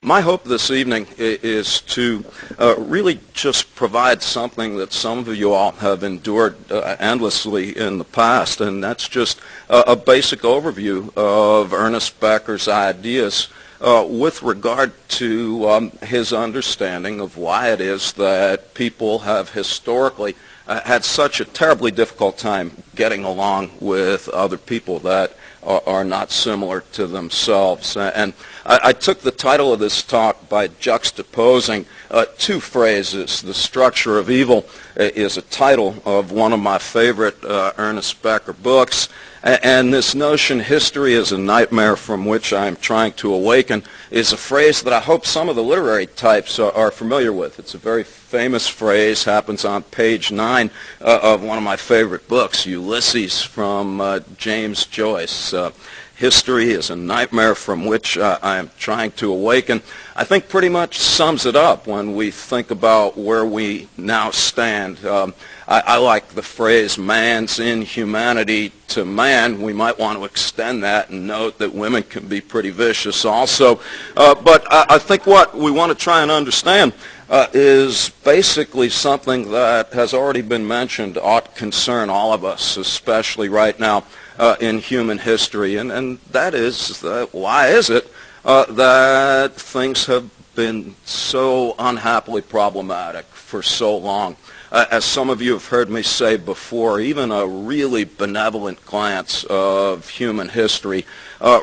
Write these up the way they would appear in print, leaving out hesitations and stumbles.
My hope this evening is to really just provide something that some of you all have endured endlessly in the past, and that's just a basic overview of Ernest Becker's ideas with regard to his understanding of why it is that people have historically had such a terribly difficult time getting along with other people that are not similar to themselves. And I took the title of this talk by juxtaposing two phrases. The Structure of Evil is a title of one of my favorite Ernest Becker books. And this notion, history is a nightmare from which I am trying to awaken, is a phrase that I hope some of the literary types are familiar with. It's a very famous phrase, happens on page 9 of one of my favorite books, Ulysses, from James Joyce. History is a nightmare from which I am trying to awaken. I think pretty much sums it up when we think about where we now stand. I like the phrase, man's inhumanity to man. We might want to extend that and note that women can be pretty vicious also. But I think what we want to try and understand is basically something that has already been mentioned, ought to concern all of us, especially right now in human history. And that is, why is it that things have been so unhappily problematic for so long? As some of you have heard me say before, even a really benevolent glance of human history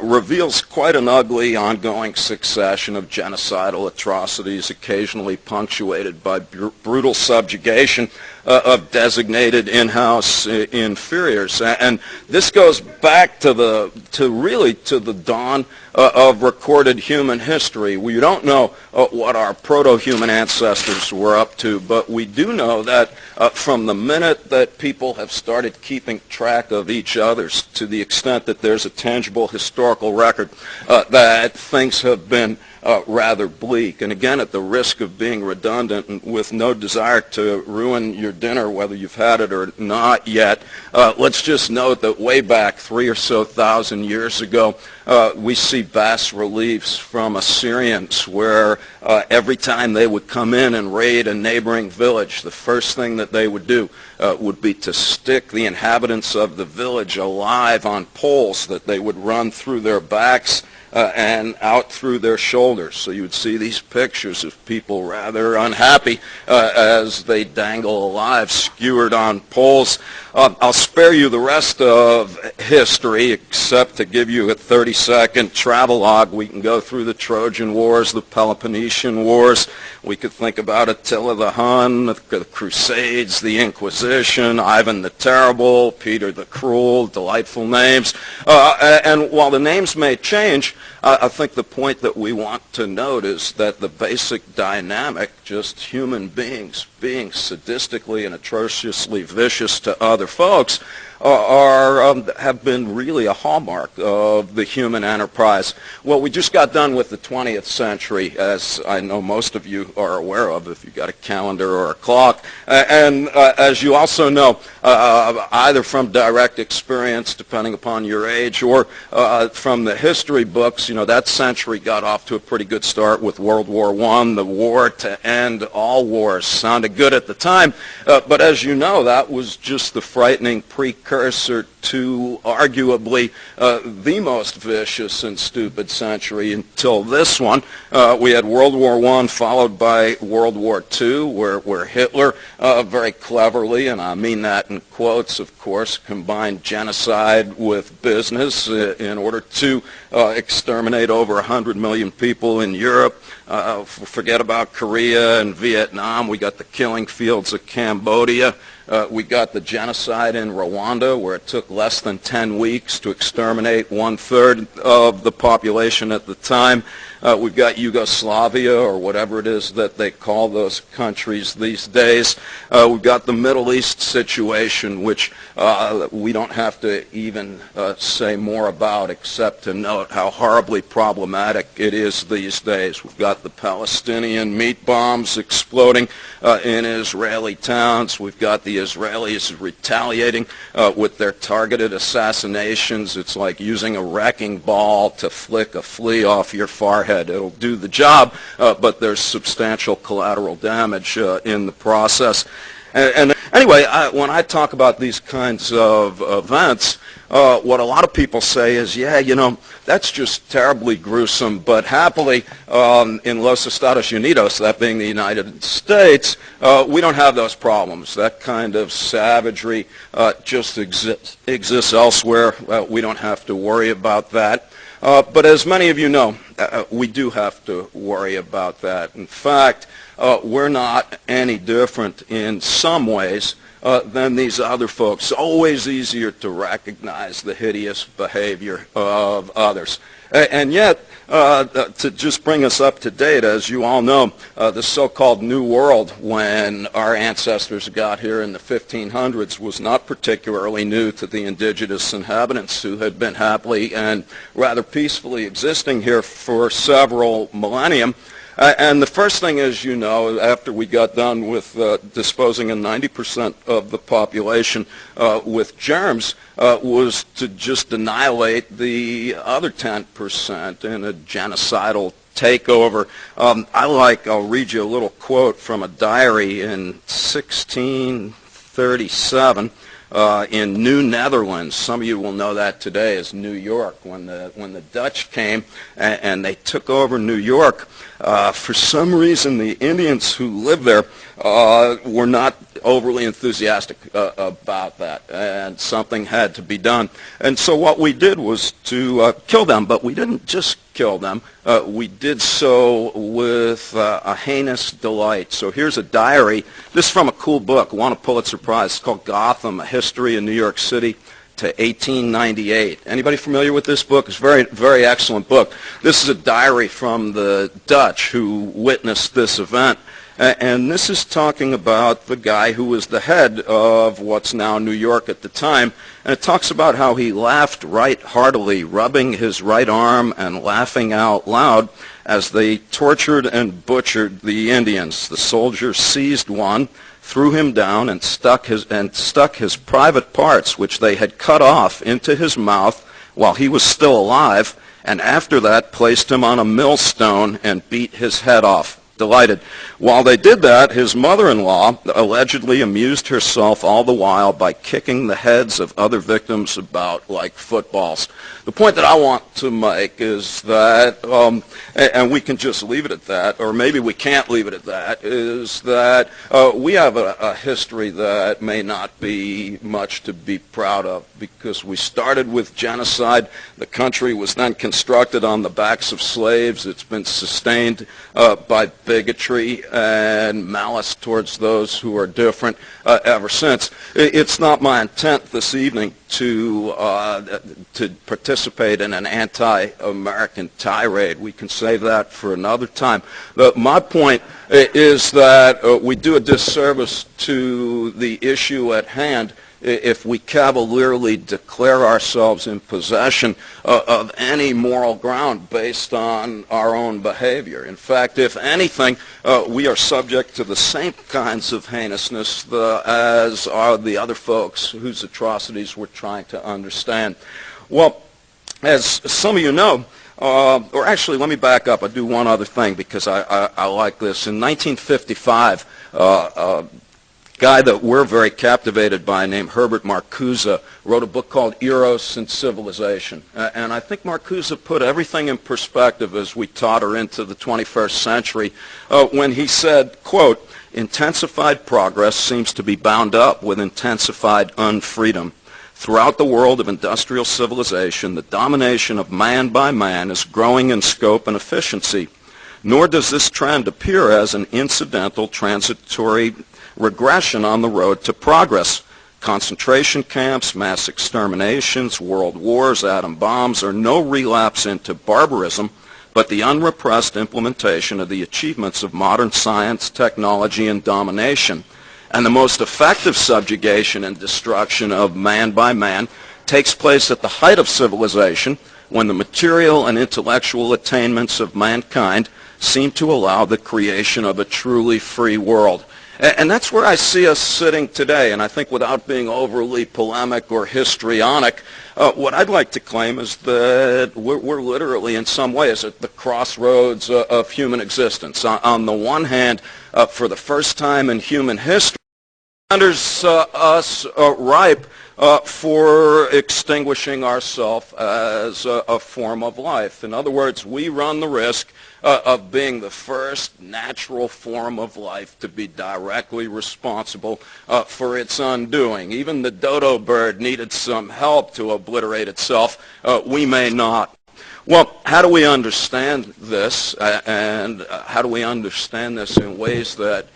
reveals quite an ugly ongoing succession of genocidal atrocities, occasionally punctuated by brutal subjugation of designated in-house inferiors. And this goes back to the dawn of recorded human history. We don't know what our proto-human ancestors were up to, but we do know that from the minute that people have started keeping track of each other's, to the extent that there's a tangible historical record, that things have been rather bleak. And again, at the risk of being redundant and with no desire to ruin your dinner, whether you've had it or not yet, let's just note that way back 3,000 or so years ago, we see bas reliefs from Assyrians where every time they would come in and raid a neighboring village, the first thing that they would do would be to stick the inhabitants of the village alive on poles that they would run through their backs and out through their shoulders. So you would see these pictures of people rather unhappy as they dangle alive, skewered on poles. I'll spare you the rest of history except to give you a 30-second travelogue. We can go through the Trojan Wars, the Peloponnesian Wars. We could think about Attila the Hun, the Crusades, the Inquisition, Ivan the Terrible, Peter the Cruel, delightful names. And while the names may change, I think the point that we want to note is that the basic dynamic, just human beings being sadistically and atrociously vicious to other folks, have been really a hallmark of the human enterprise. Well, we just got done with the 20th century, as I know most of you are aware of if you've got a calendar or a clock. And as you also know, either from direct experience, depending upon your age, or from the history books, you know, that century got off to a pretty good start with World War I, the war to end all wars. Sounded good at the time, but as you know, that was just the frightening precursor to arguably the most vicious and stupid century until this one. We had World War I followed by World War II, where Hitler very cleverly, and I mean that in quotes, of course, combined genocide with business in order to exterminate over 100 million people in Europe. Forget about Korea and Vietnam. We got the killing fields of Cambodia. We got the genocide in Rwanda, where it took less than 10 weeks to exterminate 1/3 of the population at the time. We've got Yugoslavia, or whatever it is that they call those countries these days. We've got the Middle East situation, which we don't have to even say more about except to note how horribly problematic it is these days. We've got the Palestinian meat bombs exploding in Israeli towns. We've got the Israelis retaliating with their targeted assassinations. It's like using a wrecking ball to flick a flea off your forehead warhead. It'll do the job, but there's substantial collateral damage in the process. And anyway, when I talk about these kinds of events, what a lot of people say is, yeah, you know, that's just terribly gruesome, but happily, in Los Estados Unidos, that being the United States, we don't have those problems. That kind of savagery just exists elsewhere. We don't have to worry about that. But as many of you know, we do have to worry about that. In fact, we're not any different in some ways than these other folks. It's always easier to recognize the hideous behavior of others. And yet, to just bring us up to date, as you all know, the so-called New World, when our ancestors got here in the 1500s, was not particularly new to the indigenous inhabitants who had been happily and rather peacefully existing here for several millennia. And the first thing, as you know, after we got done with disposing of 90% of the population with germs, was to just annihilate the other 10% in a genocidal takeover. I'll read you a little quote from a diary in 1637. In New Netherlands. Some of you will know that today as New York. When the Dutch came and they took over New York, for some reason the Indians who lived there were not overly enthusiastic about that, and something had to be done. And so what we did was to kill them, but we didn't just kill them. We did so with a heinous delight. So here's a diary. This is from a cool book, won a Pulitzer Prize. It's called Gotham, A History of New York City to 1898. Anybody familiar with this book? It's a very, very excellent book. This is a diary from the Dutch who witnessed this event. And this is talking about the guy who was the head of what's now New York at the time. And it talks about how he laughed right heartily, rubbing his right arm and laughing out loud as they tortured and butchered the Indians. The soldiers seized one, threw him down, and stuck his private parts, which they had cut off, into his mouth while he was still alive, and after that placed him on a millstone and beat his head off. Delighted. While they did that, his mother-in-law allegedly amused herself all the while by kicking the heads of other victims about like footballs. The point that I want to make is that, and we can just leave it at that, or maybe we can't leave it at that, is that we have a history that may not be much to be proud of, because we started with genocide. The country was then constructed on the backs of slaves. It's been sustained by bigotry and malice towards those who are different ever since. It's not my intent this evening to participate in an anti-American tirade. We can save that for another time. My point is that we do a disservice to the issue at hand if we cavalierly declare ourselves in possession of any moral ground based on our own behavior. In fact, if anything, we are subject to the same kinds of heinousness as are the other folks whose atrocities we're trying to understand. Well, as some of you know, or actually, let me back up. I'll do one other thing because I like this. In 1955, guy that we're very captivated by named Herbert Marcuse wrote a book called Eros and Civilization. And I think Marcuse put everything in perspective as we totter into the 21st century when he said, quote, "Intensified progress seems to be bound up with intensified unfreedom. Throughout the world of industrial civilization, the domination of man by man is growing in scope and efficiency. Nor does this trend appear as an incidental, transitory regression on the road to progress. Concentration camps, mass exterminations, world wars, atom bombs are no relapse into barbarism, but the unrepressed implementation of the achievements of modern science, technology, and domination. And the most effective subjugation and destruction of man by man takes place at the height of civilization, when the material and intellectual attainments of mankind seem to allow the creation of a truly free world." And that's where I see us sitting today. And I think without being overly polemic or histrionic, what I'd like to claim is that we're literally in some ways at the crossroads of human existence. On the one hand, for the first time in human history, renders us ripe for extinguishing ourselves as a form of life. In other words, we run the risk of being the first natural form of life to be directly responsible for its undoing. Even the dodo bird needed some help to obliterate itself. We may not. Well, how do we understand this, and how do we understand this in ways that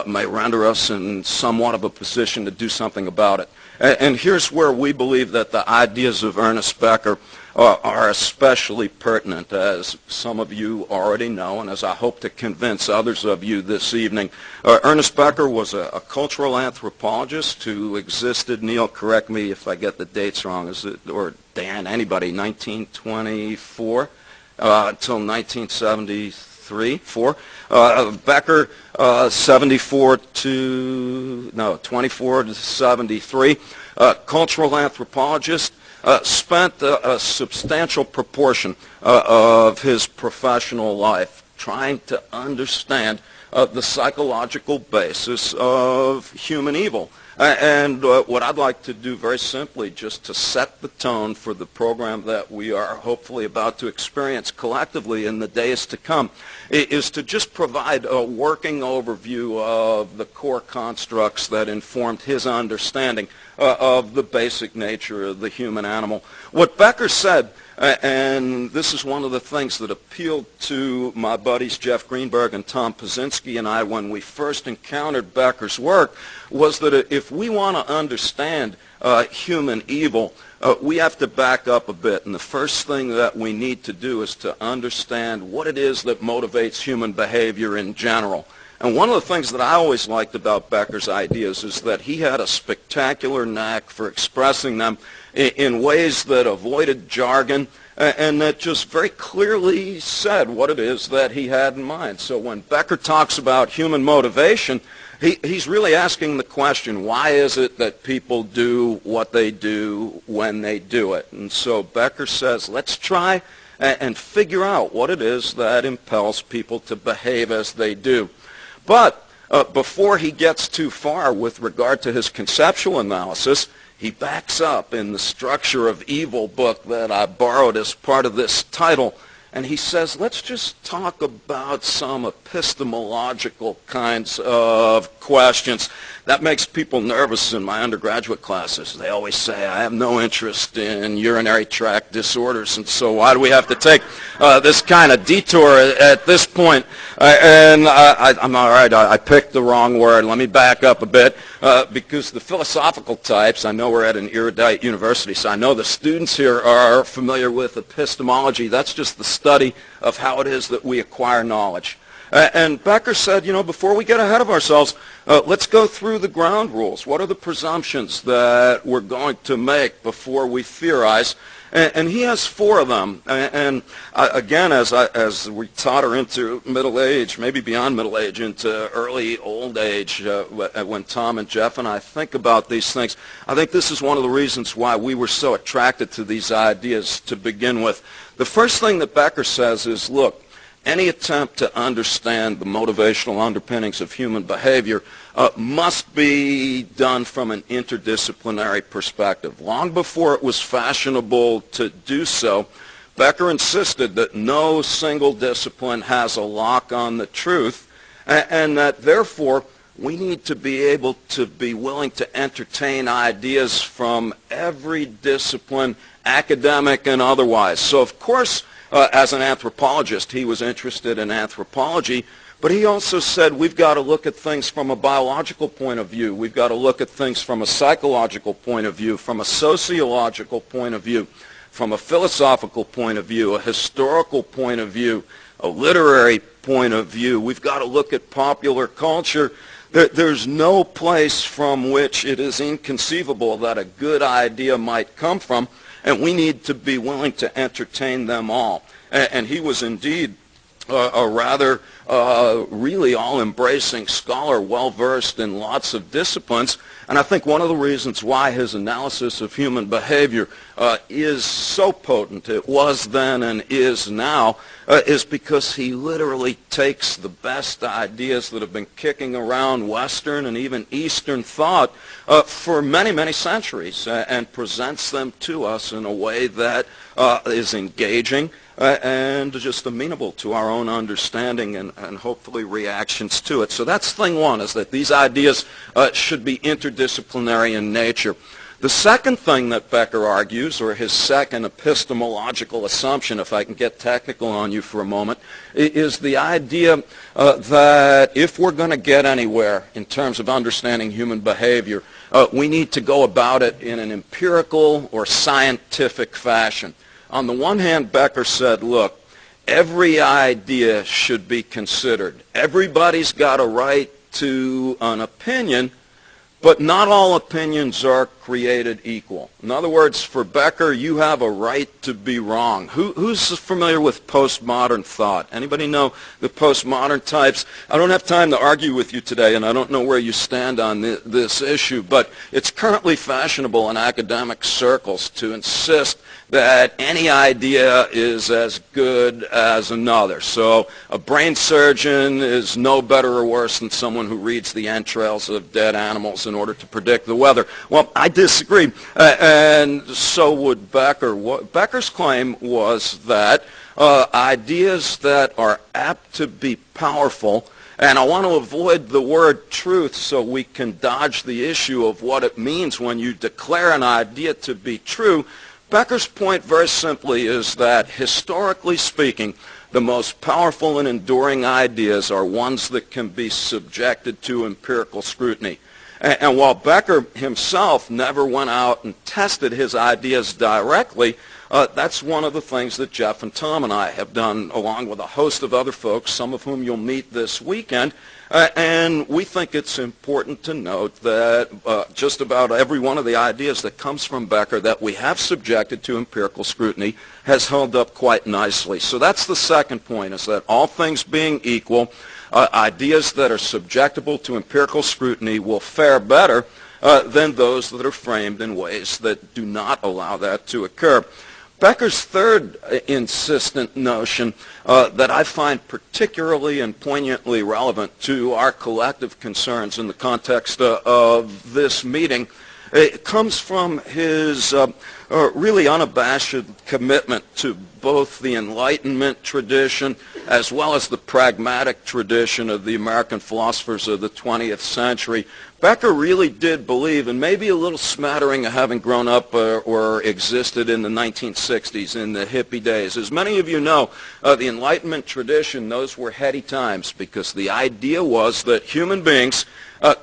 may render us in somewhat of a position to do something about it? And here's where we believe that the ideas of Ernest Becker are especially pertinent, as some of you already know, and as I hope to convince others of you this evening. Ernest Becker was a cultural anthropologist who existed, Neil, correct me if I get the dates wrong, or Dan, anybody, 1924 until 1973, 4. Becker, 24 to 73, cultural anthropologist, spent a substantial proportion of his professional life trying to understand the psychological basis of human evil. And what I'd like to do very simply, just to set the tone for the program that we are hopefully about to experience collectively in the days to come, is to just provide a working overview of the core constructs that informed his understanding of the basic nature of the human animal. What Becker said, and this is one of the things that appealed to my buddies Jeff Greenberg and Tom Pyszczynski and I when we first encountered Becker's work, was that if we want to understand human evil, we have to back up a bit. And the first thing that we need to do is to understand what it is that motivates human behavior in general. And one of the things that I always liked about Becker's ideas is that he had a spectacular knack for expressing them in ways that avoided jargon and that just very clearly said what it is that he had in mind. So when Becker talks about human motivation, he's really asking the question, why is it that people do what they do when they do it? And so Becker says, let's try and figure out what it is that impels people to behave as they do. But before he gets too far with regard to his conceptual analysis, he backs up in the Structure of Evil book that I borrowed as part of this title, and he says, let's just talk about some epistemological kinds of questions. That makes people nervous in my undergraduate classes. They always say, I have no interest in urinary tract disorders, and so why do we have to take this kind of detour at this point? I'm all right, I picked the wrong word. Let me back up a bit, because the philosophical types, I know we're at an erudite university, so I know the students here are familiar with epistemology. That's just the study of how it is that we acquire knowledge. And Becker said, before we get ahead of ourselves, let's go through the ground rules. What are the presumptions that we're going to make before we theorize? And he has 4 of them. And again, as we totter into middle age, maybe beyond middle age, into early old age, when Tom and Jeff and I think about these things, I think this is one of the reasons why we were so attracted to these ideas to begin with. The first thing that Becker says is, look, any attempt to understand the motivational underpinnings of human behavior must be done from an interdisciplinary perspective. Long before it was fashionable to do so, Becker insisted that no single discipline has a lock on the truth, and that therefore we need to be able to be willing to entertain ideas from every discipline, academic and otherwise. So of course, as an anthropologist, he was interested in anthropology, but he also said we've got to look at things from a biological point of view. We've got to look at things from a psychological point of view, from a sociological point of view, from a philosophical point of view, a historical point of view, a literary point of view. We've got to look at popular culture. There's no place from which it is inconceivable that a good idea might come from, and we need to be willing to entertain them all. And he was indeed a rather really all-embracing scholar, well-versed in lots of disciplines. And I think one of the reasons why his analysis of human behavior is so potent, it was then and is now, is because he literally takes the best ideas that have been kicking around Western and even Eastern thought for many, many centuries and presents them to us in a way that is engaging and just amenable to our own understanding and hopefully reactions to it. So that's thing one, is that these ideas should be interdisciplinary in nature. The second thing that Becker argues, or his second epistemological assumption, if I can get technical on you for a moment, is the idea that if we're going to get anywhere in terms of understanding human behavior, we need to go about it in an empirical or scientific fashion. On the one hand, Becker said, look, every idea should be considered. Everybody's got a right to an opinion, but not all opinions are created equal. In other words, for Becker, you have a right to be wrong. Who's familiar with postmodern thought? Anybody know the postmodern types? I don't have time to argue with you today, and I don't know where you stand on this issue, but it's currently fashionable in academic circles to insist that any idea is as good as another. So a brain surgeon is no better or worse than someone who reads the entrails of dead animals in order to predict the weather. Well, I disagree, and so would Becker. Becker's claim was that ideas that are apt to be powerful, and I want to avoid the word truth so we can dodge the issue of what it means when you declare an idea to be true. Becker's point very simply is that, historically speaking, the most powerful and enduring ideas are ones that can be subjected to empirical scrutiny. And while Becker himself never went out and tested his ideas directly, that's one of the things that Jeff and Tom and I have done, along with a host of other folks, some of whom you'll meet this weekend. And we think it's important to note that just about every one of the ideas that comes from Becker that we have subjected to empirical scrutiny has held up quite nicely. So that's the second point, is that all things being equal, ideas that are subjectable to empirical scrutiny will fare better than those that are framed in ways that do not allow that to occur. Becker's third insistent notion that I find particularly and poignantly relevant to our collective concerns in the context of this meeting, it comes from his really unabashed commitment to both the Enlightenment tradition as well as the pragmatic tradition of the American philosophers of the 20th century. Becker really did believe, and maybe a little smattering of having grown up or existed in the 1960s, in the hippie days. As many of you know, the Enlightenment tradition, those were heady times, because the idea was that human beings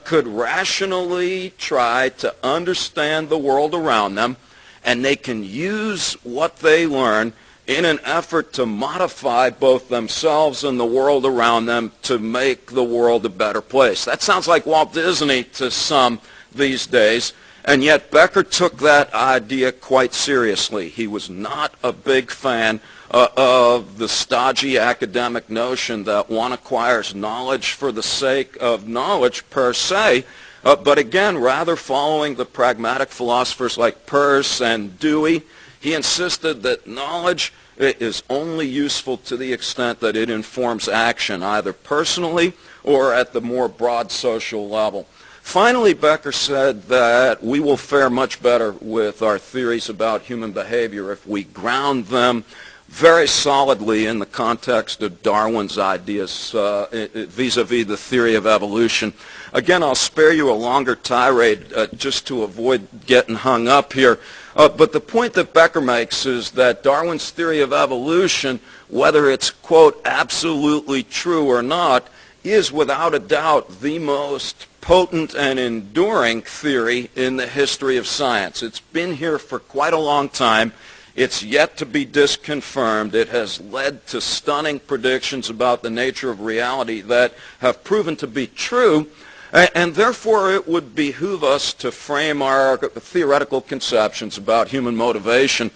could rationally try to understand the world around them, and they can use what they learn in an effort to modify both themselves and the world around them to make the world a better place. That sounds like Walt Disney to some these days, and yet Becker took that idea quite seriously. He was not a big fan of the stodgy academic notion that one acquires knowledge for the sake of knowledge per se, but again, rather following the pragmatic philosophers like Peirce and Dewey. He insisted that knowledge is only useful to the extent that it informs action, either personally or at the more broad social level. Finally, Becker said that we will fare much better with our theories about human behavior if we ground them very solidly in the context of Darwin's ideas vis-a-vis the theory of evolution. Again, I'll spare you a longer tirade just to avoid getting hung up here. But the point that Becker makes is that Darwin's theory of evolution, whether it's, quote, absolutely true or not, is without a doubt the most potent and enduring theory in the history of science. It's been here for quite a long time. It's yet to be disconfirmed. It has led to stunning predictions about the nature of reality that have proven to be true. And therefore, it would behoove us to frame our theoretical conceptions about human motivation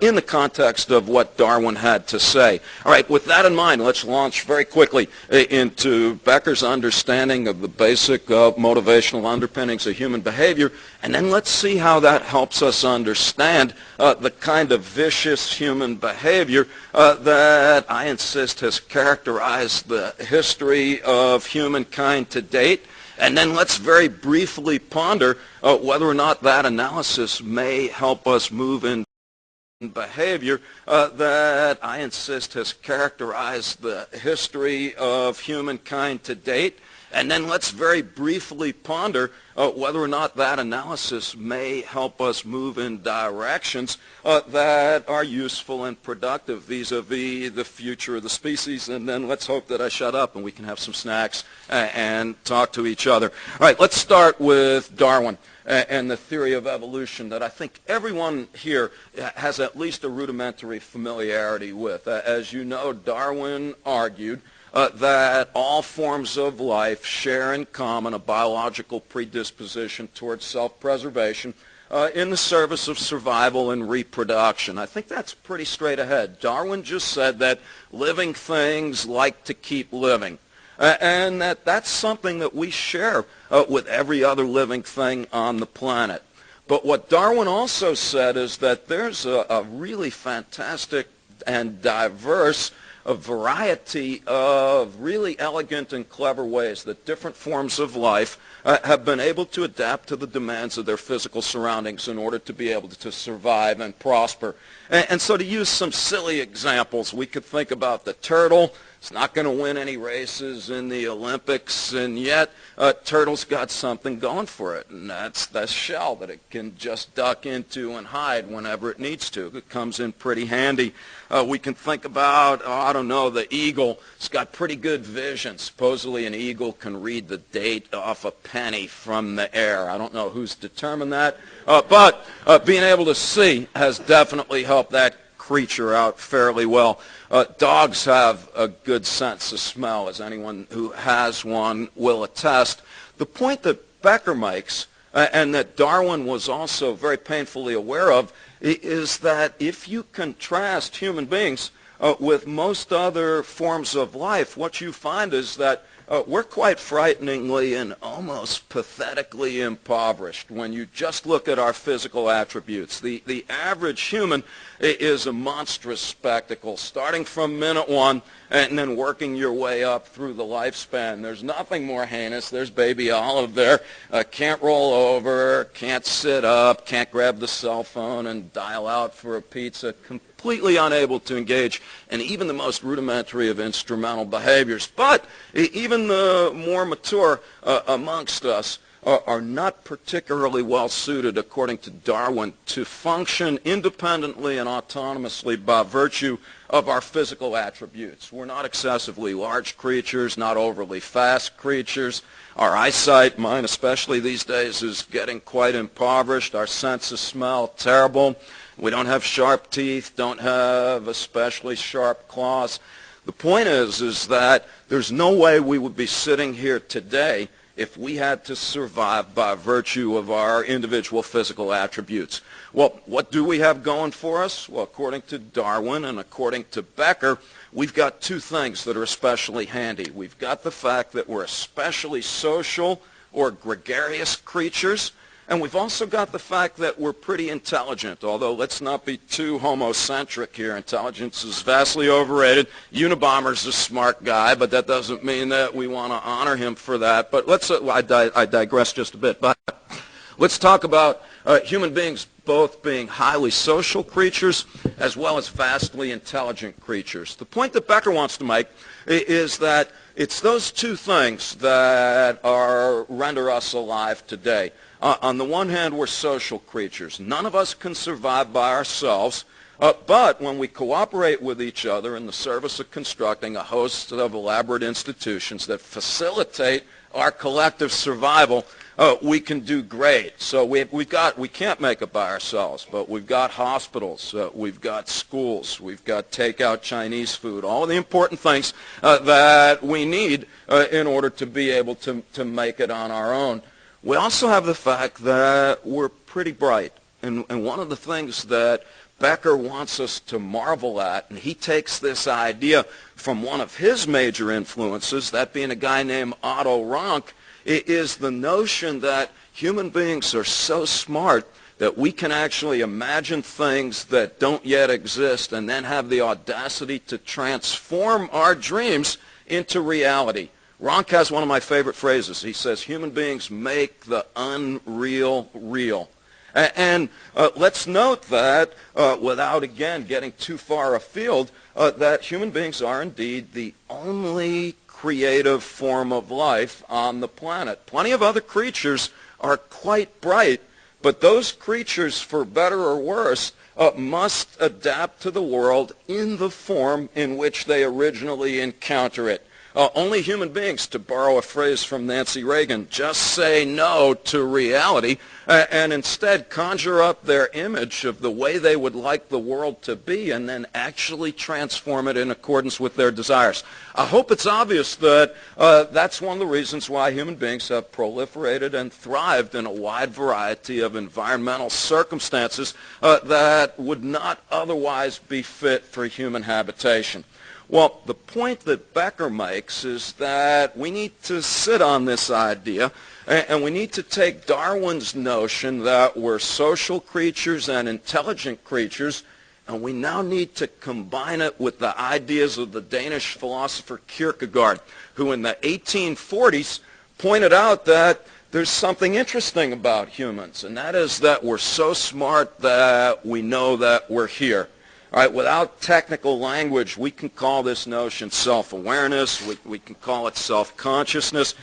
in the context of what Darwin had to say. All right, with that in mind, let's launch very quickly into Becker's understanding of the basic motivational underpinnings of human behavior, and then let's see how that helps us understand the kind of vicious human behavior that I insist has characterized the history of humankind to date. And then let's very briefly ponder whether or not that analysis may help us move in behavior that I insist has characterized the history of humankind to date. And then let's very briefly ponder whether or not that analysis may help us move in directions that are useful and productive vis-a-vis the future of the species. And then let's hope that I shut up and we can have some snacks and talk to each other. All right, let's start with Darwin and the theory of evolution that I think everyone here has at least a rudimentary familiarity with. As you know, Darwin argued that all forms of life share in common a biological predisposition towards self-preservation in the service of survival and reproduction. I think that's pretty straight ahead. Darwin just said that living things like to keep living. And that's something that we share with every other living thing on the planet. But what Darwin also said is that there's a really fantastic and diverse a variety of really elegant and clever ways that different forms of life have been able to adapt to the demands of their physical surroundings in order to be able to survive and prosper. And so to use some silly examples, we could think about the turtle. It's not going to win any races in the Olympics, and yet turtle's got something going for it, and that's the shell that it can just duck into and hide whenever it needs to. It comes in pretty handy. We can think about, I don't know, the eagle. It's got pretty good vision. Supposedly an eagle can read the date off a penny from the air. I don't know who's determined that, but being able to see has definitely helped that creature out fairly well. Dogs have a good sense of smell, as anyone who has one will attest. The point that Becker makes, and that Darwin was also very painfully aware of, is that if you contrast human beings with most other forms of life, what you find is that we're quite frighteningly and almost pathetically impoverished when you just look at our physical attributes. The average human is a monstrous spectacle, starting from minute one and then working your way up through the lifespan. There's nothing more heinous. There's baby Olive there. Can't roll over, can't sit up, can't grab the cell phone and dial out for a pizza, completely unable to engage in even the most rudimentary of instrumental behaviors. But even the more mature amongst us are not particularly well suited, according to Darwin, to function independently and autonomously by virtue of our physical attributes. We're not excessively large creatures, not overly fast creatures. Our eyesight, mine especially these days, is getting quite impoverished. Our sense of smell, terrible. We don't have sharp teeth, don't have especially sharp claws. The point is that there's no way we would be sitting here today if we had to survive by virtue of our individual physical attributes. Well, what do we have going for us? Well, according to Darwin and according to Becker, we've got two things that are especially handy. We've got the fact that we're especially social or gregarious creatures, and we've also got the fact that we're pretty intelligent, although let's not be too homocentric here. Intelligence is vastly overrated. Unabomber's a smart guy, but that doesn't mean that we want to honor him for that. But I digress just a bit. But let's talk about human beings both being highly social creatures as well as vastly intelligent creatures. The point that Becker wants to make is that it's those two things that render us alive today. On the one hand, we're social creatures. None of us can survive by ourselves. But when we cooperate with each other in the service of constructing a host of elaborate institutions that facilitate our collective survival, we can do great. So we can't make it by ourselves, but we've got hospitals, we've got schools, we've got takeout Chinese food, all of the important things that we need in order to be able to make it on our own. We also have the fact that we're pretty bright. And one of the things that Becker wants us to marvel at, and he takes this idea from one of his major influences, that being a guy named Otto Rank, is the notion that human beings are so smart that we can actually imagine things that don't yet exist and then have the audacity to transform our dreams into reality. Rank has one of my favorite phrases. He says, human beings make the unreal real. And let's note that, without, again, getting too far afield, that human beings are indeed the only creative form of life on the planet. Plenty of other creatures are quite bright, but those creatures, for better or worse, must adapt to the world in the form in which they originally encounter it. Only human beings, to borrow a phrase from Nancy Reagan, just say no to reality and instead conjure up their image of the way they would like the world to be and then actually transform it in accordance with their desires. I hope it's obvious that that's one of the reasons why human beings have proliferated and thrived in a wide variety of environmental circumstances that would not otherwise be fit for human habitation. Well, the point that Becker makes is that we need to sit on this idea, and we need to take Darwin's notion that we're social creatures and intelligent creatures, and we now need to combine it with the ideas of the Danish philosopher Kierkegaard, who in the 1840s pointed out that there's something interesting about humans, and that is that we're so smart that we know that we're here. All right, without technical language, we can call this notion self-awareness, we can call it self-consciousness,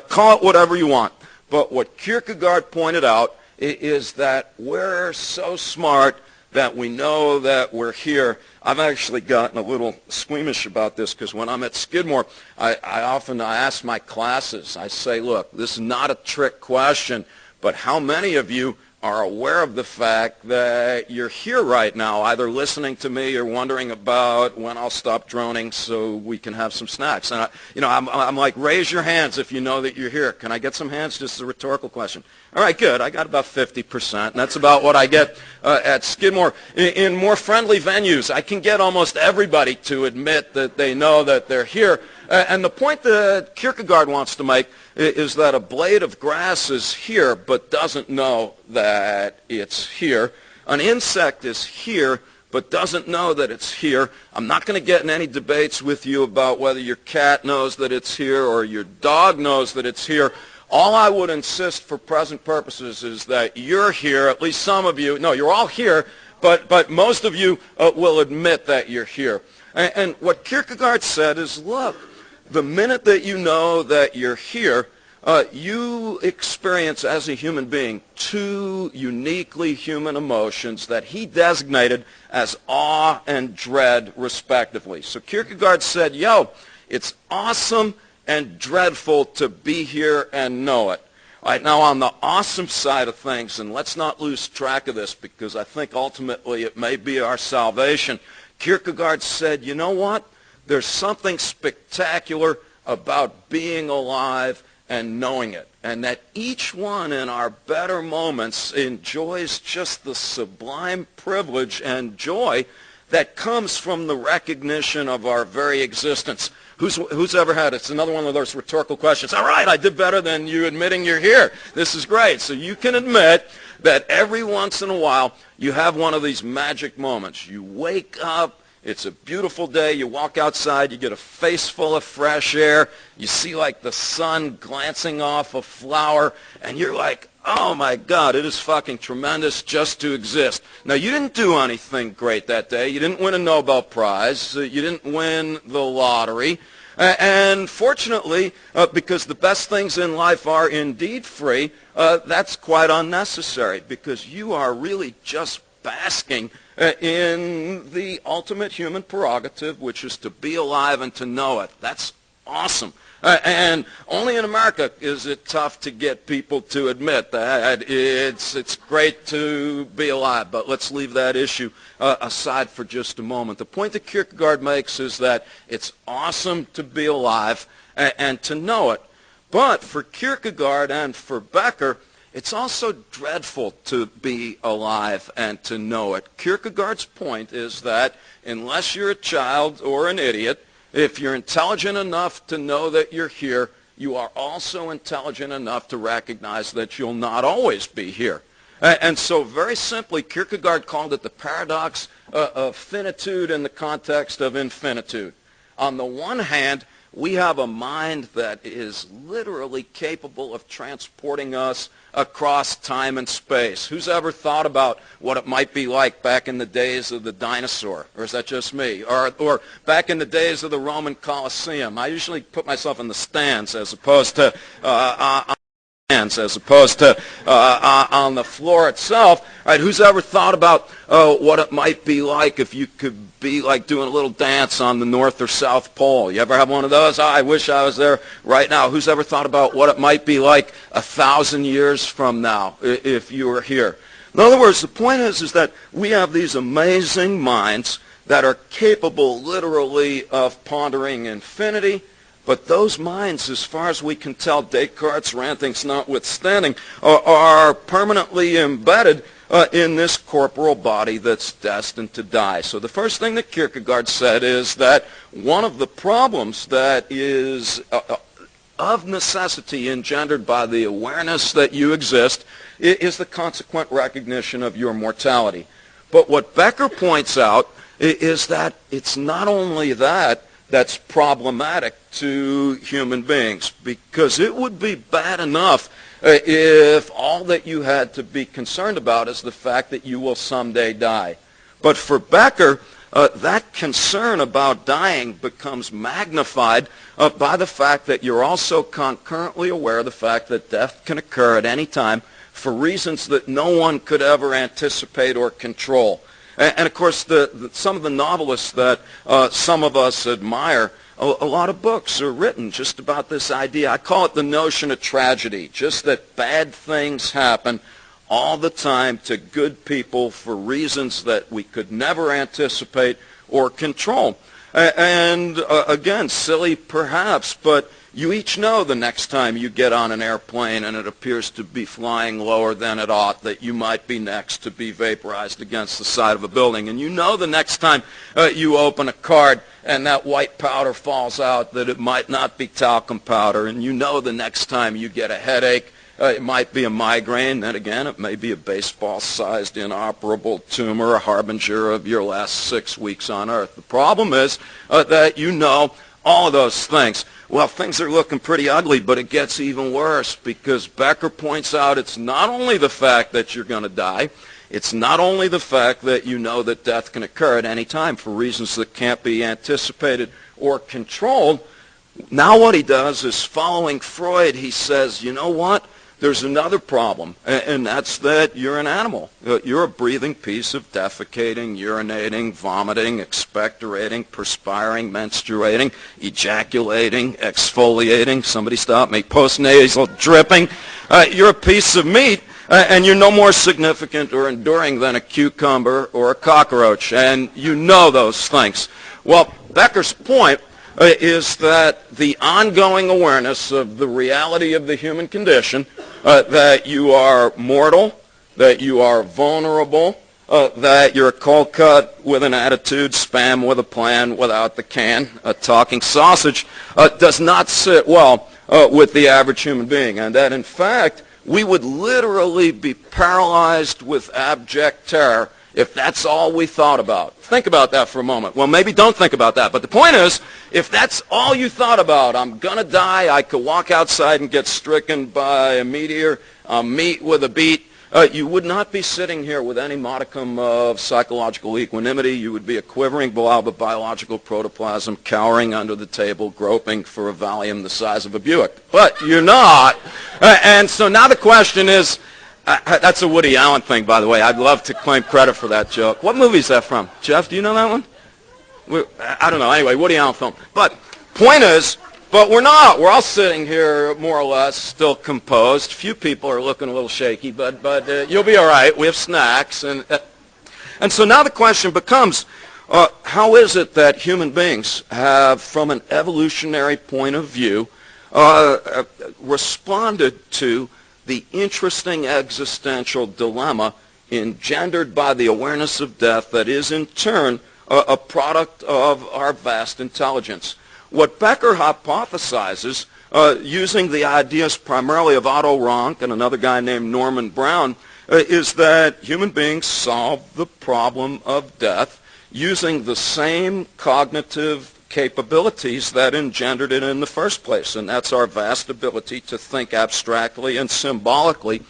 call it whatever you want. But what Kierkegaard pointed out is that we're so smart that we know that we're here. I've actually gotten a little squeamish about this because when I'm at Skidmore, I often ask my classes, I say, look, this is not a trick question, but how many of you are aware of the fact that you're here right now, either listening to me or wondering about when I'll stop droning so we can have some snacks? And I'm like, raise your hands if you know that you're here. Can I get some hands? Just a rhetorical question. All right, good. I got about 50%, and that's about what I get at Skidmore. In more friendly venues, I can get almost everybody to admit that they know that they're here. And the point that Kierkegaard wants to make is that a blade of grass is here but doesn't know that it's here. An insect is here but doesn't know that it's here. I'm not going to get in any debates with you about whether your cat knows that it's here or your dog knows that it's here. All I would insist for present purposes is that you're here, at least some of you. No, you're all here, but most of you will admit that you're here. And what Kierkegaard said is, look, the minute that you know that you're here, you experience as a human being two uniquely human emotions that he designated as awe and dread, respectively. So Kierkegaard said, yo, it's awesome and dreadful to be here and know it. All right, now on the awesome side of things, and let's not lose track of this because I think ultimately it may be our salvation, Kierkegaard said, you know what? There's something spectacular about being alive and knowing it, and that each one in our better moments enjoys just the sublime privilege and joy that comes from the recognition of our very existence. Who's ever had it? It's another one of those rhetorical questions. All right, I did better than you admitting you're here. This is great. So you can admit that every once in a while you have one of these magic moments. You wake up. It's a beautiful day. You walk outside. You get a face full of fresh air. You see like the sun glancing off a flower. And you're like, oh, my God, it is fucking tremendous just to exist. Now, you didn't do anything great that day. You didn't win a Nobel Prize. You didn't win the lottery. And fortunately, because the best things in life are indeed free, that's quite unnecessary because you are really just basking in the ultimate human prerogative, which is to be alive and to know it. That's awesome. And only in America is it tough to get people to admit that it's great to be alive. But let's leave that issue aside for just a moment. The point that Kierkegaard makes is that it's awesome to be alive and to know it. But for Kierkegaard and for Becker, it's also dreadful to be alive and to know it. Kierkegaard's point is that unless you're a child or an idiot, if you're intelligent enough to know that you're here, you are also intelligent enough to recognize that you'll not always be here. And so very simply, Kierkegaard called it the paradox of finitude in the context of infinitude. On the one hand, we have a mind that is literally capable of transporting us across time and space. Who's ever thought about what it might be like back in the days of the dinosaur? Or is that just me? Or back in the days of the Roman Colosseum? I usually put myself in the stands as opposed to on the floor itself. All right, who's ever thought about what it might be like if you could be like doing a little dance on the North or South Pole? You ever have one of those? I wish I was there right now. Who's ever thought about what it might be like 1,000 years from now if you were here? In other words, the point is that we have these amazing minds that are capable literally of pondering infinity. But those minds, as far as we can tell, Descartes' rantings notwithstanding, are permanently embedded in this corporal body that's destined to die. So the first thing that Kierkegaard said is that one of the problems that is of necessity engendered by the awareness that you exist is the consequent recognition of your mortality. But what Becker points out is that it's not only that that's problematic to human beings, because it would be bad enough if all that you had to be concerned about is the fact that you will someday die. But for Becker, that concern about dying becomes magnified by the fact that you're also concurrently aware of the fact that death can occur at any time for reasons that no one could ever anticipate or control. And of course, some of the novelists that some of us admire, a lot of books are written just about this idea. I call it the notion of tragedy, just that bad things happen all the time to good people for reasons that we could never anticipate or control. And again, silly perhaps, but you each know the next time you get on an airplane and it appears to be flying lower than it ought that you might be next to be vaporized against the side of a building. And you know the next time you open a card and that white powder falls out that it might not be talcum powder. And you know the next time you get a headache, it might be a migraine. Then again, it may be a baseball-sized inoperable tumor, a harbinger of your last 6 weeks on Earth. The problem is that you know all of those things. Well, things are looking pretty ugly, but it gets even worse because Becker points out it's not only the fact that you're going to die, it's not only the fact that you know that death can occur at any time for reasons that can't be anticipated or controlled. Now what he does is, following Freud, he says, you know what? There's another problem, and that's that you're an animal. You're a breathing piece of defecating, urinating, vomiting, expectorating, perspiring, menstruating, ejaculating, exfoliating, somebody stop me, postnasal dripping. You're a piece of meat, and you're no more significant or enduring than a cucumber or a cockroach, and you know those things. Well, Becker's point is that the ongoing awareness of the reality of the human condition, that you are mortal, that you are vulnerable, that you're a cold cut with an attitude, spam with a plan, without the can, a talking sausage, does not sit well with the average human being. And that, in fact, we would literally be paralyzed with abject terror if that's all we thought about. Think about that for a moment. Well, maybe don't think about that. But the point is, if that's all you thought about, I'm going to die, I could walk outside and get stricken by a meteor, meet with a beat, you would not be sitting here with any modicum of psychological equanimity. You would be a quivering blob of biological protoplasm cowering under the table, groping for a Valium the size of a Buick. But you're not. And so now the question is, That's a Woody Allen thing, by the way. I'd love to claim credit for that joke. What movie is that from? Jeff, do you know that one? I don't know. Anyway, Woody Allen film. But point is, but we're not. We're all sitting here more or less still composed. Few people are looking a little shaky, but you'll be all right. We have snacks. And so now the question becomes, how is it that human beings have, from an evolutionary point of view, responded to the interesting existential dilemma engendered by the awareness of death that is in turn a product of our vast intelligence? What Becker hypothesizes, using the ideas primarily of Otto Rank and another guy named Norman Brown, is that human beings solve the problem of death using the same cognitive capabilities that engendered it in the first place, and that's our vast ability to think abstractly and symbolically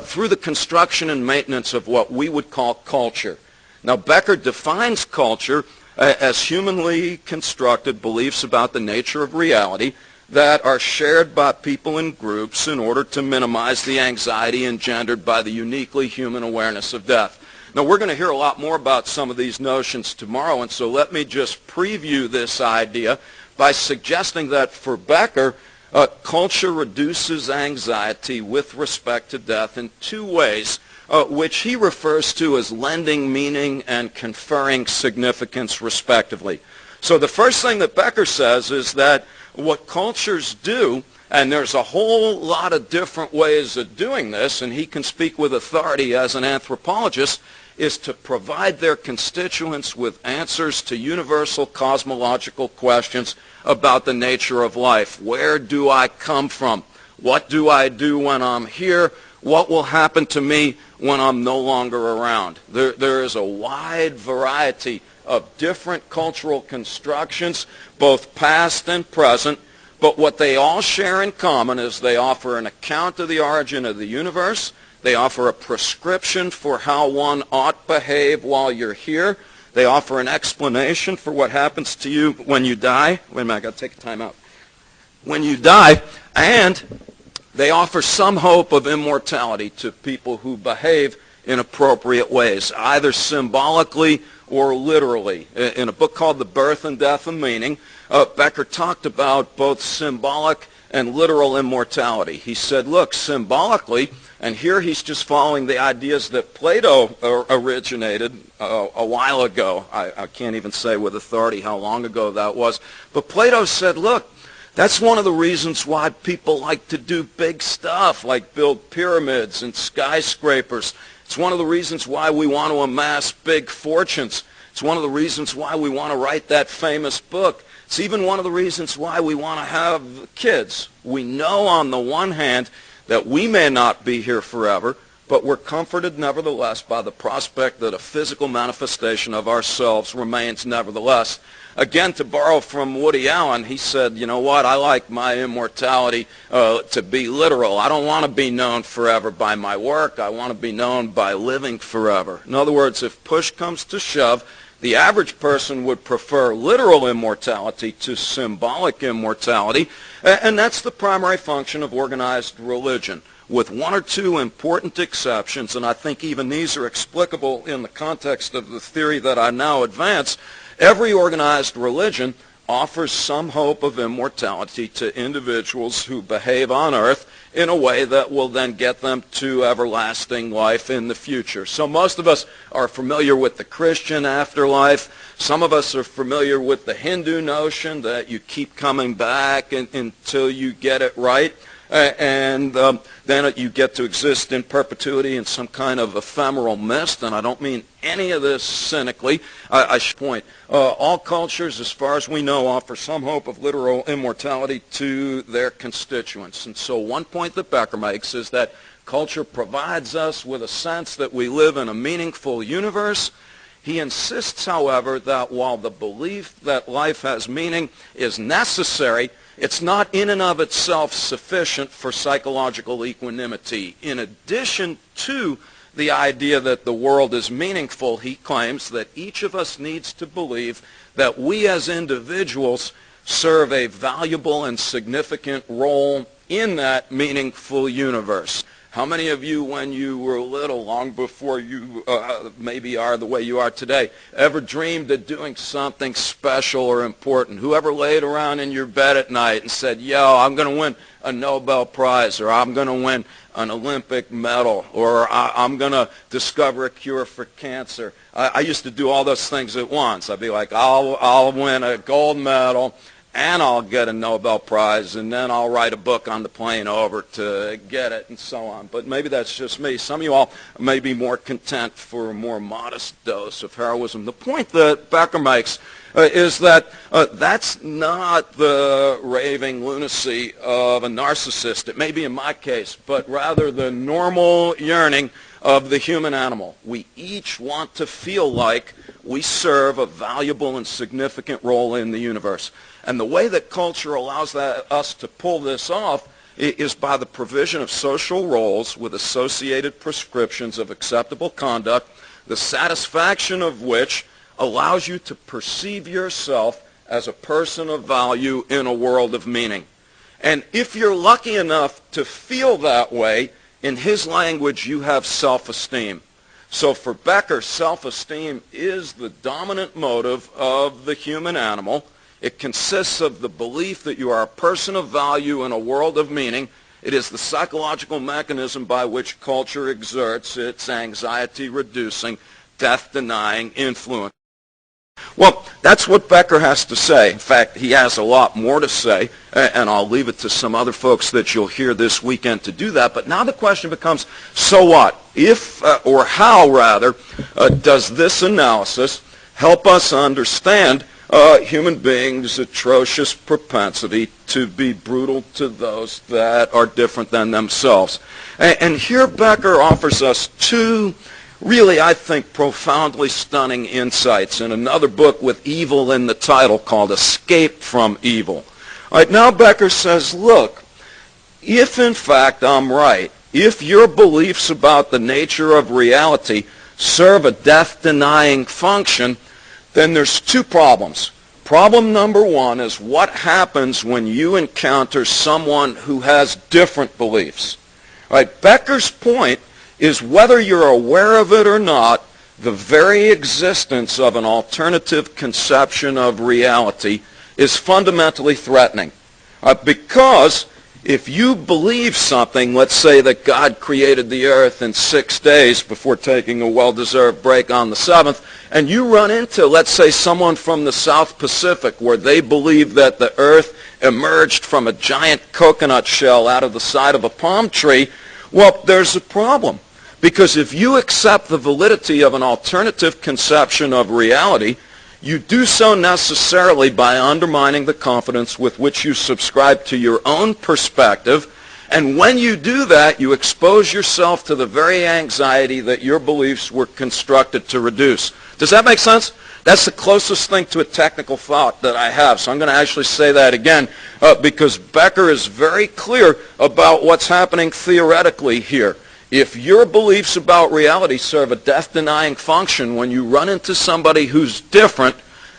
through the construction and maintenance of what we would call culture. Now, Becker defines culture as humanly constructed beliefs about the nature of reality that are shared by people in groups in order to minimize the anxiety engendered by the uniquely human awareness of death. Now, we're going to hear a lot more about some of these notions tomorrow, and so let me just preview this idea by suggesting that for Becker, culture reduces anxiety with respect to death in two ways, which he refers to as lending meaning and conferring significance, respectively. So the first thing that Becker says is that what cultures do, and there's a whole lot of different ways of doing this, and he can speak with authority as an anthropologist, is to provide their constituents with answers to universal cosmological questions about the nature of life. Where do I come from? What do I do when I'm here? What will happen to me when I'm no longer around? There is a wide variety of different cultural constructions, both past and present, but what they all share in common is they offer an account of the origin of the universe. They offer a prescription for how one ought to behave while you're here. They offer an explanation for what happens to you when you die. Wait a minute, I've got to take a time out. When you die, and they offer some hope of immortality to people who behave in appropriate ways, either symbolically or literally. In a book called The Birth and Death of Meaning, Becker talked about both symbolic and literal immortality. He said, look, symbolically, and here he's just following the ideas that Plato originated a while ago. I can't even say with authority how long ago that was. But Plato said, look, that's one of the reasons why people like to do big stuff, like build pyramids and skyscrapers. It's one of the reasons why we want to amass big fortunes. It's one of the reasons why we want to write that famous book. It's even one of the reasons why we want to have kids. We know on the one hand that we may not be here forever, but we're comforted nevertheless by the prospect that a physical manifestation of ourselves remains nevertheless. Again, to borrow from Woody Allen, he said, you know what, I like my immortality to be literal. I don't want to be known forever by my work. I want to be known by living forever. In other words, if push comes to shove, the average person would prefer literal immortality to symbolic immortality, and that's the primary function of organized religion, with one or two important exceptions, and I think even these are explicable in the context of the theory that I now advance. Every organized religion offers some hope of immortality to individuals who behave on earth in a way that will then get them to everlasting life in the future. So most of us are familiar with the Christian afterlife. Some of us are familiar with the Hindu notion that you keep coming back until you get it right. And then you get to exist in perpetuity in some kind of ephemeral mist, and I don't mean any of this cynically. I should point, all cultures, as far as we know, offer some hope of literal immortality to their constituents. And so one point that Becker makes is that culture provides us with a sense that we live in a meaningful universe. He insists, however, that while the belief that life has meaning is necessary, it's not in and of itself sufficient for psychological equanimity. In addition to the idea that the world is meaningful, he claims that each of us needs to believe that we as individuals serve a valuable and significant role in that meaningful universe. How many of you, when you were little, long before you maybe are the way you are today, ever dreamed of doing something special or important? Whoever laid around in your bed at night and said, yo, I'm going to win a Nobel Prize, or I'm going to win an Olympic medal, or I'm going to discover a cure for cancer. I used to do all those things at once. I'd be like, I'll win a gold medal, and I'll get a Nobel Prize, and then I'll write a book on the plane over to get it, and so on. But maybe that's just me. Some of you all may be more content for a more modest dose of heroism. The point that Becker makes is that that's not the raving lunacy of a narcissist. It may be in my case, but rather the normal yearning of the human animal. We each want to feel like we serve a valuable and significant role in the universe. And the way that culture allows us to pull this off is by the provision of social roles with associated prescriptions of acceptable conduct, the satisfaction of which allows you to perceive yourself as a person of value in a world of meaning. And if you're lucky enough to feel that way, in his language, you have self-esteem. So for Becker, self-esteem is the dominant motive of the human animal. It consists of the belief that you are a person of value in a world of meaning. It is the psychological mechanism by which culture exerts its anxiety-reducing, death-denying influence. Well, that's what Becker has to say. In fact, he has a lot more to say, and I'll leave it to some other folks that you'll hear this weekend to do that. But now the question becomes, so what? If, or how rather, does this analysis help us understand human beings' atrocious propensity to be brutal to those that are different than themselves? And here Becker offers us two really, I think, profoundly stunning insights in another book with evil in the title called Escape from Evil. All right, now Becker says, look, if in fact I'm right, if your beliefs about the nature of reality serve a death-denying function, then there's two problems. Problem number one is what happens when you encounter someone who has different beliefs. All right, Becker's point is whether you're aware of it or not, the very existence of an alternative conception of reality is fundamentally threatening. Because if you believe something, let's say that God created the earth in 6 days before taking a well-deserved break on the 7th, and you run into, let's say, someone from the South Pacific where they believe that the earth emerged from a giant coconut shell out of the side of a palm tree, well, there's a problem. Because if you accept the validity of an alternative conception of reality, you do so necessarily by undermining the confidence with which you subscribe to your own perspective. And when you do that, you expose yourself to the very anxiety that your beliefs were constructed to reduce. Does that make sense? That's the closest thing to a technical thought that I have. So I'm going to actually say that again because Becker is very clear about what's happening theoretically here. If your beliefs about reality serve a death-denying function when you run into somebody who's different,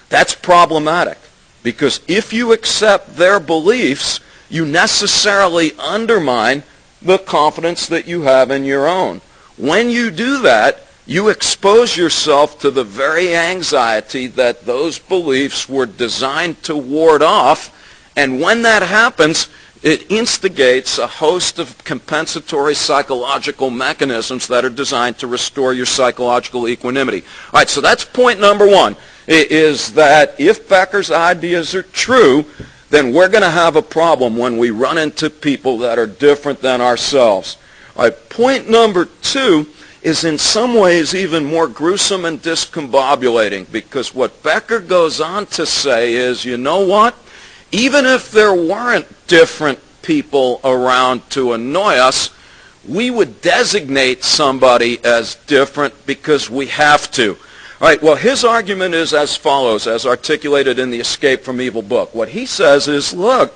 that's problematic. Because if you accept their beliefs, you necessarily undermine the confidence that you have in your own. When you do that, you expose yourself to the very anxiety that those beliefs were designed to ward off. And when that happens, it instigates a host of compensatory psychological mechanisms that are designed to restore your psychological equanimity. All right, so that's point number one, is that if Becker's ideas are true, then we're going to have a problem when we run into people that are different than ourselves. All right, point number two is in some ways even more gruesome and discombobulating, because what Becker goes on to say is, you know what? Even if there weren't different people around to annoy us, we would designate somebody as different because we have to. All right, well, his argument is as follows, as articulated in the Escape from Evil book. What he says is, look,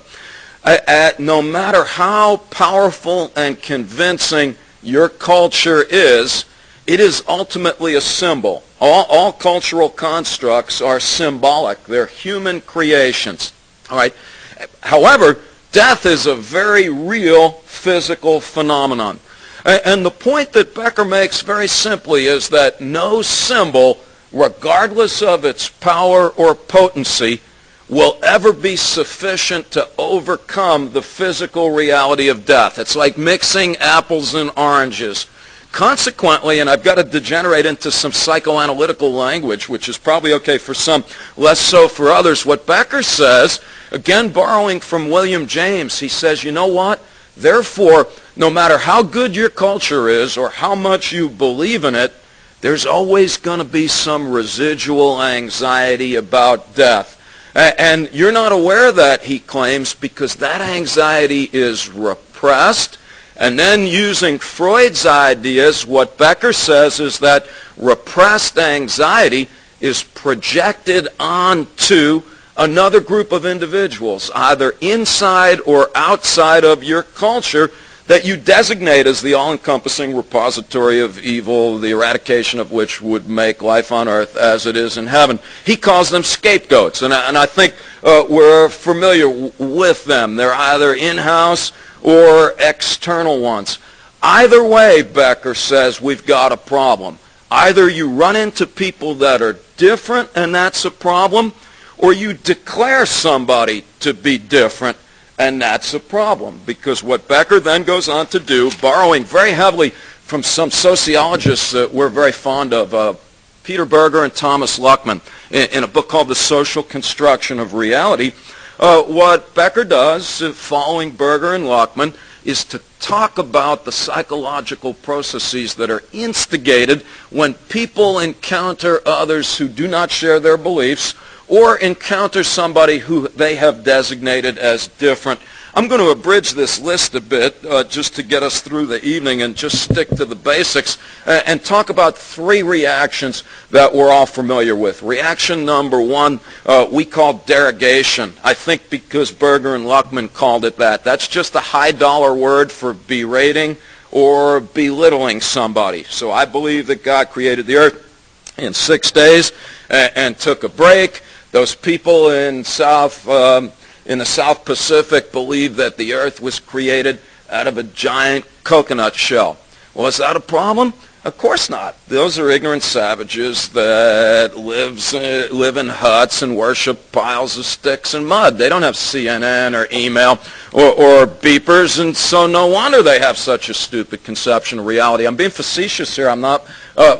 no matter how powerful and convincing your culture is, it is ultimately a symbol. All cultural constructs are symbolic. They're human creations. All right. However, death is a very real physical phenomenon. And the point that Becker makes very simply is that no symbol, regardless of its power or potency, will ever be sufficient to overcome the physical reality of death. It's like mixing apples and oranges. Consequently, and I've got to degenerate into some psychoanalytical language, which is probably okay for some, less so for others, what Becker says, again borrowing from William James, he says, you know what? Therefore, no matter how good your culture is or how much you believe in it, there's always going to be some residual anxiety about death. And you're not aware of that, he claims, because that anxiety is repressed. And then using Freud's ideas, what Becker says is that repressed anxiety is projected onto another group of individuals, either inside or outside of your culture, that you designate as the all-encompassing repository of evil, the eradication of which would make life on earth as it is in heaven. He calls them scapegoats, and I think we're familiar with them. They're either in-house or external ones. Either way, Becker says, we've got a problem. Either you run into people that are different, and that's a problem, or you declare somebody to be different, and that's a problem. Because what Becker then goes on to do, borrowing very heavily from some sociologists that we're very fond of, Peter Berger and Thomas Luckman, in a book called The Social Construction of Reality, what Becker does, following Berger and Luckman, is to talk about the psychological processes that are instigated when people encounter others who do not share their beliefs or encounter somebody who they have designated as different. I'm going to abridge this list a bit just to get us through the evening and just stick to the basics and talk about three reactions that we're all familiar with. Reaction number one, we call derogation. I think because Berger and Luckman called it that. That's just a high-dollar word for berating or belittling somebody. So I believe that God created the earth in 6 days and took a break. Those people in the South Pacific believe that the earth was created out of a giant coconut shell. Well, is that a problem? Of course not. Those are ignorant savages that live in huts and worship piles of sticks and mud. They don't have CNN or email or beepers, and so no wonder they have such a stupid conception of reality. I'm being facetious here. I'm not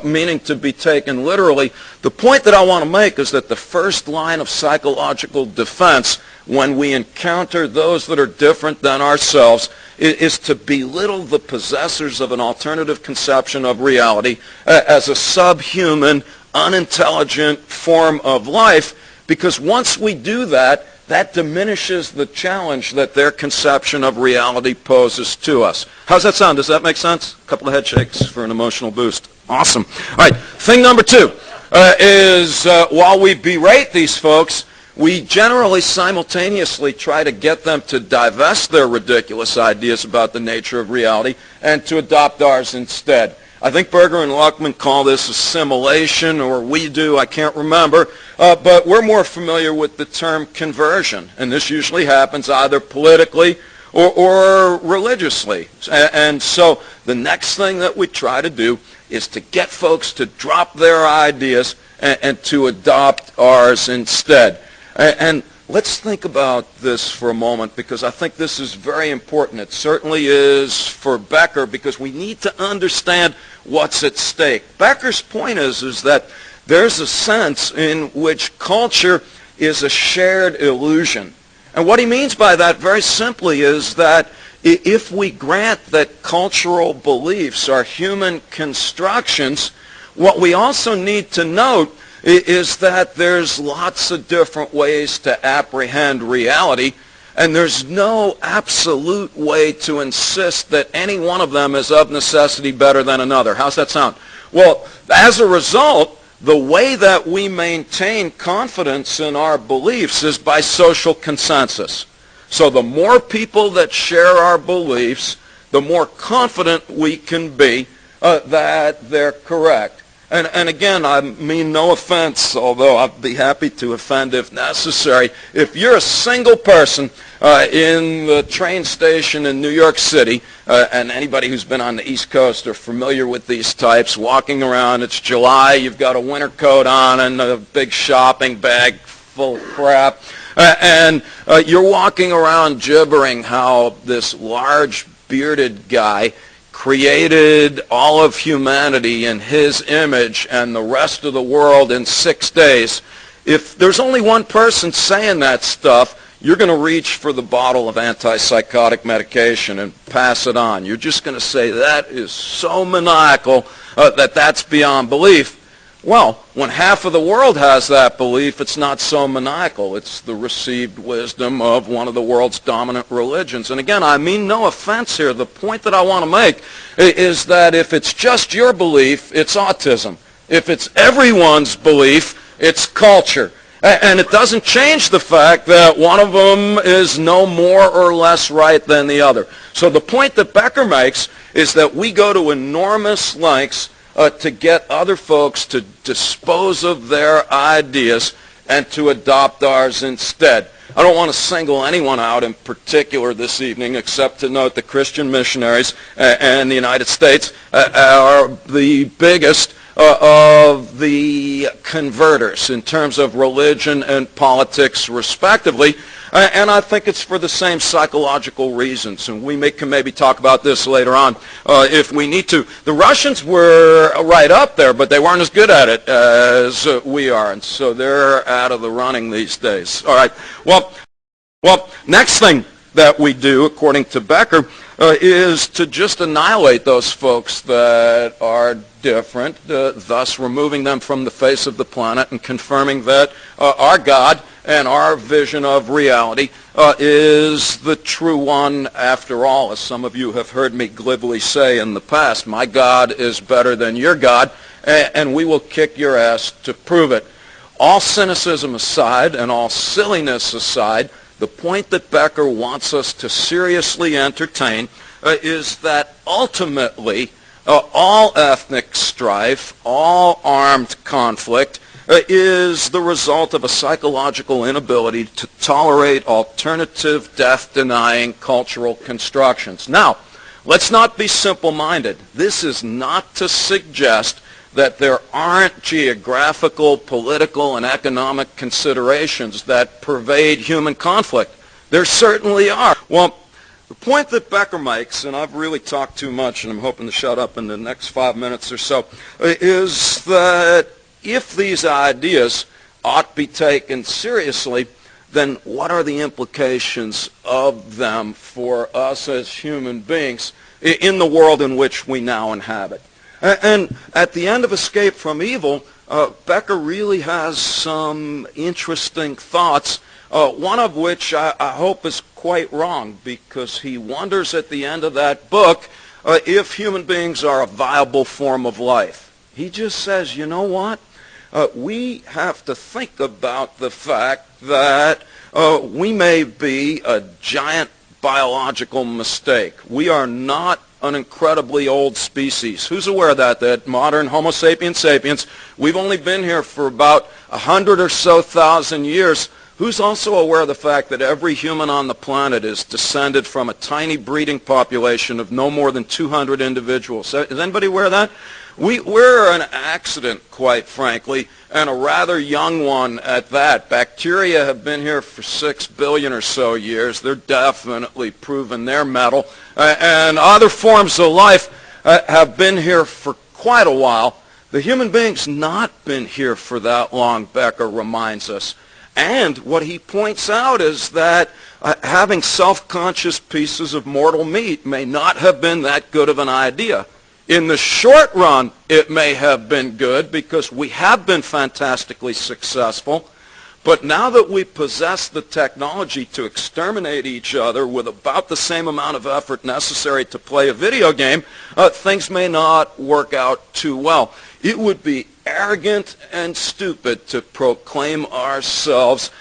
meaning to be taken literally. The point that I want to make is that the first line of psychological defense when we encounter those that are different than ourselves is to belittle the possessors of an alternative conception of reality as a subhuman, unintelligent form of life, because once we do that, that diminishes the challenge that their conception of reality poses to us. How's that sound? Does that make sense? A couple of head shakes for an emotional boost. Awesome. All right, thing number two is while we berate these folks, we generally simultaneously try to get them to divest their ridiculous ideas about the nature of reality and to adopt ours instead. I think Berger and Luckman call this assimilation, or we do, I can't remember, but we're more familiar with the term conversion, and this usually happens either politically or religiously. And so the next thing that we try to do is to get folks to drop their ideas and to adopt ours instead. And let's think about this for a moment, because I think this is very important. It certainly is for Becker, because we need to understand what's at stake. Becker's point is that there's a sense in which culture is a shared illusion. And what he means by that very simply is that if we grant that cultural beliefs are human constructions, what we also need to note is that there's lots of different ways to apprehend reality, and there's no absolute way to insist that any one of them is of necessity better than another. How's that sound? Well, as a result, the way that we maintain confidence in our beliefs is by social consensus. So the more people that share our beliefs, the more confident we can be that they're correct. And again, I mean no offense, although I'd be happy to offend if necessary. If you're a single person in the train station in New York City, and anybody who's been on the East Coast are familiar with these types, walking around. It's July, you've got a winter coat on and a big shopping bag full of crap, and you're walking around gibbering how this large bearded guy created all of humanity in his image and the rest of the world in 6 days. If there's only one person saying that stuff, you're going to reach for the bottle of antipsychotic medication and pass it on. You're just going to say, that is so maniacal that that's beyond belief. Well, when half of the world has that belief, it's not so maniacal. It's the received wisdom of one of the world's dominant religions. And again, I mean no offense here. The point that I want to make is that if it's just your belief, it's autism. If it's everyone's belief, it's culture. And it doesn't change the fact that one of them is no more or less right than the other. So the point that Becker makes is that we go to enormous lengths to get other folks to dispose of their ideas and to adopt ours instead. I don't want to single anyone out in particular this evening, except to note that Christian missionaries and the United States are the biggest of the converters in terms of religion and politics, respectively. And I think it's for the same psychological reasons. And we can maybe talk about this later on if we need to. The Russians were right up there, but they weren't as good at it as we are. And so they're out of the running these days. All right. Well, next thing that we do, according to Becker, is to just annihilate those folks that are different, thus removing them from the face of the planet and confirming that our God and our vision of reality is the true one after all. As some of you have heard me glibly say in the past, my God is better than your God, and we will kick your ass to prove it. All cynicism aside and all silliness aside, the point that Becker wants us to seriously entertain is that ultimately all ethnic strife, all armed conflict is the result of a psychological inability to tolerate alternative, death-denying cultural constructions. Now, let's not be simple-minded. This is not to suggest that there aren't geographical, political, and economic considerations that pervade human conflict. There certainly are. Well, the point that Becker makes, and I've really talked too much, and I'm hoping to shut up in the next 5 minutes or so, is that if these ideas ought to be taken seriously, then what are the implications of them for us as human beings in the world in which we now inhabit? And at the end of Escape from Evil, Becker really has some interesting thoughts, one of which I hope is quite wrong, because he wonders at the end of that book if human beings are a viable form of life. He just says, you know what? We have to think about the fact that we may be a giant biological mistake. We are not an incredibly old species. Who's aware of that modern Homo sapiens sapiens, we've only been here for about 100 or so thousand years. Who's also aware of the fact that every human on the planet is descended from a tiny breeding population of no more than 200 individuals? Is anybody aware of that? We're an accident, quite frankly, and a rather young one at that. Bacteria have been here for 6 billion or so years. They're definitely proven their mettle. And other forms of life have been here for quite a while. The human being's not been here for that long, Becker reminds us. And what he points out is that having self-conscious pieces of mortal meat may not have been that good of an idea. In the short run, it may have been good because we have been fantastically successful. But now that we possess the technology to exterminate each other with about the same amount of effort necessary to play a video game, things may not work out too well. It would be arrogant and stupid to proclaim ourselves